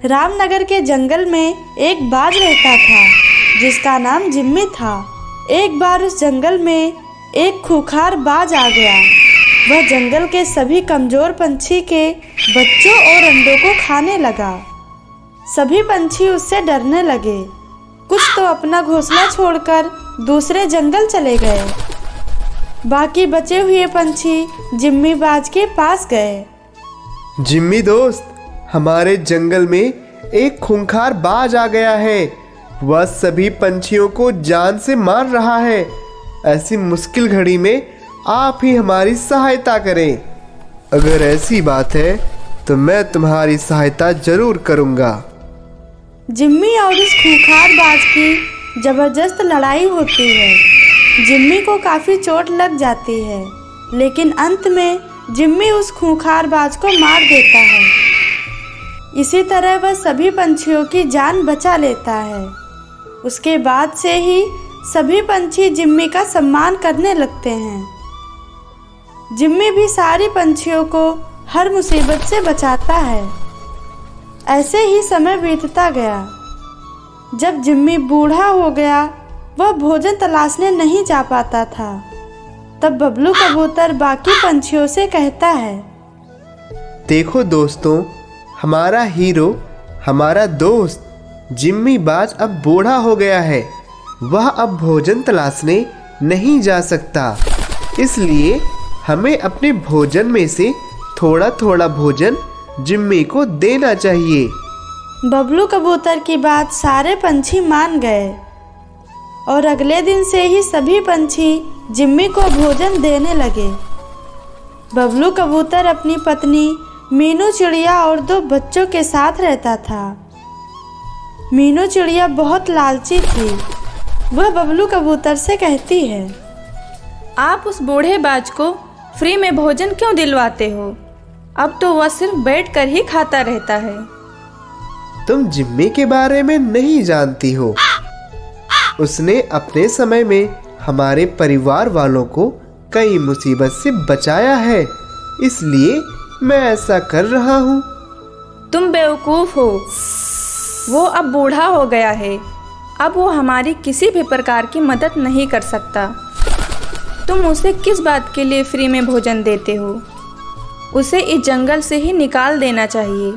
रामनगर के जंगल में एक बाज रहता था जिसका नाम जिम्मी था। एक बार उस जंगल में एक खूंखार बाज आ गया। वह जंगल के सभी कमजोर पंछी के बच्चों और अंडों को खाने लगा। सभी पंछी उससे डरने लगे। कुछ तो अपना घोंसला छोड़कर दूसरे जंगल चले गए। बाकी बचे हुए पंछी जिम्मी बाज के पास गए। जिम्मी दोस्त, हमारे जंगल में एक खूंखार बाज आ गया है। वह सभी पंछियों को जान से मार रहा है। ऐसी मुश्किल घड़ी में आप ही हमारी सहायता करें। अगर ऐसी बात है तो मैं तुम्हारी सहायता जरूर करूंगा। जिम्मी और उस खूंखार बाज की जबरदस्त लड़ाई होती है। जिम्मी को काफी चोट लग जाती है, लेकिन अंत में जिम्मी उस खूंखार बाज को मार देता है। इसी तरह वह सभी पंछियों की जान बचा लेता है। उसके बाद से ही सभी पंछी जिम्मी का सम्मान करने लगते हैं। जिम्मी भी सारी पंछियों को हर मुसीबत से बचाता है। ऐसे ही समय बीतता गया। जब जिम्मी बूढ़ा हो गया, वह भोजन तलाशने नहीं जा पाता था। तब बबलू कबूतर बाकी पंछियों से कहता है, देखो दोस्तों, हमारा हीरो, हमारा दोस्त जिम्मी बाज अब बूढ़ा हो गया है। वह अब भोजन तलाशने नहीं जा सकता। इसलिए हमें अपने भोजन में से थोड़ा थोड़ा भोजन जिम्मी को देना चाहिए। बबलू कबूतर की बात सारे पंछी मान गए और अगले दिन से ही सभी पंछी जिम्मी को भोजन देने लगे। बबलू कबूतर अपनी पत्नी मीनू चिड़िया और 2 बच्चों के साथ रहता था। मीनू चिड़िया बहुत लालची थी। वह बबलू कबूतर से कहती है, आप उस बूढ़े बाज को फ्री में भोजन क्यों दिलवाते हो? अब तो वह सिर्फ बैठकर ही खाता रहता है। तुम जिम्मी के बारे में नहीं जानती हो। उसने अपने समय में हमारे परिवार वालों को कई मुसीबत से बचाया है, इसलिए मैं ऐसा कर रहा हूँ। तुम बेवकूफ़ हो। वो अब बूढ़ा हो गया है। अब वो हमारी किसी भी प्रकार की मदद नहीं कर सकता। तुम उसे किस बात के लिए फ्री में भोजन देते हो? उसे इस जंगल से ही निकाल देना चाहिए।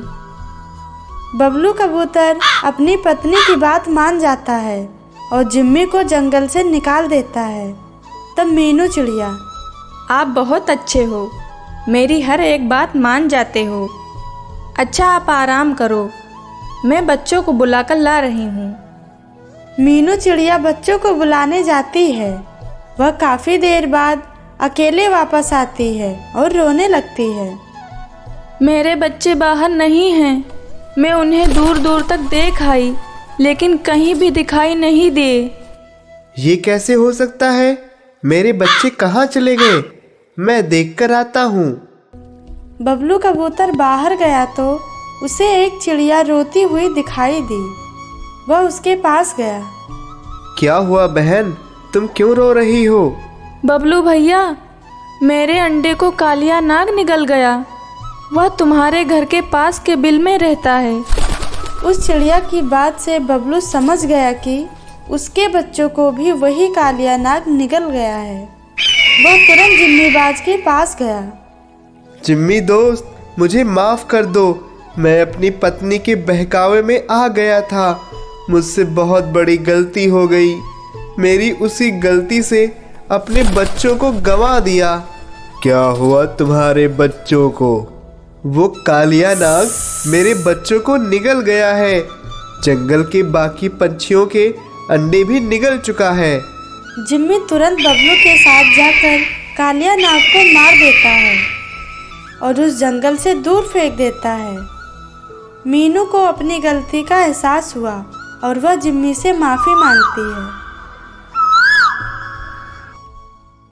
बबलू कबूतर अपनी पत्नी की बात मान जाता है और जिम्मी को जंगल से निकाल देता है। तब मीनू चिड़िया, आप बहुत अच्छे हो, मेरी हर एक बात मान जाते हो। अच्छा, आप आराम करो, मैं बच्चों को बुलाकर ला रही हूँ। मीनू चिड़िया बच्चों को बुलाने जाती है। वह काफ़ी देर बाद अकेले वापस आती है और रोने लगती है। मेरे बच्चे बाहर नहीं हैं। मैं उन्हें दूर दूर तक देख आई, लेकिन कहीं भी दिखाई नहीं दिए। ये कैसे हो सकता है? मेरे बच्चे कहाँ चले गए? मैं देखकर आता हूँ। बबलू कबूतर बाहर गया तो उसे एक चिड़िया रोती हुई दिखाई दी। वह उसके पास गया। क्या हुआ बहन, तुम क्यों रो रही हो? बबलू भैया, मेरे अंडे को कालिया नाग निगल गया। वह तुम्हारे घर के पास के बिल में रहता है। उस चिड़िया की बात से बबलू समझ गया कि उसके बच्चों को भी वही कालिया नाग निगल गया है। वह तुरंत जिम्मी बाज के पास गया। जिम्मी दोस्त, मुझे माफ कर दो। मैं अपनी पत्नी के बहकावे में आ गया था। मुझसे बहुत बड़ी गलती हो गई। मेरी उसी गलती से अपने बच्चों को गंवा दिया। क्या हुआ तुम्हारे बच्चों को? वो कालिया नाग मेरे बच्चों को निगल गया है। जंगल के बाकी पंछियों के अंडे भी निगल चुका है। जिम्मी तुरंत बबलू के साथ जाकर कालिया नाग को मार देता है और उस जंगल से दूर फेंक देता है। मीनू को अपनी गलती का एहसास हुआ और वह जिम्मी से माफ़ी मांगती है।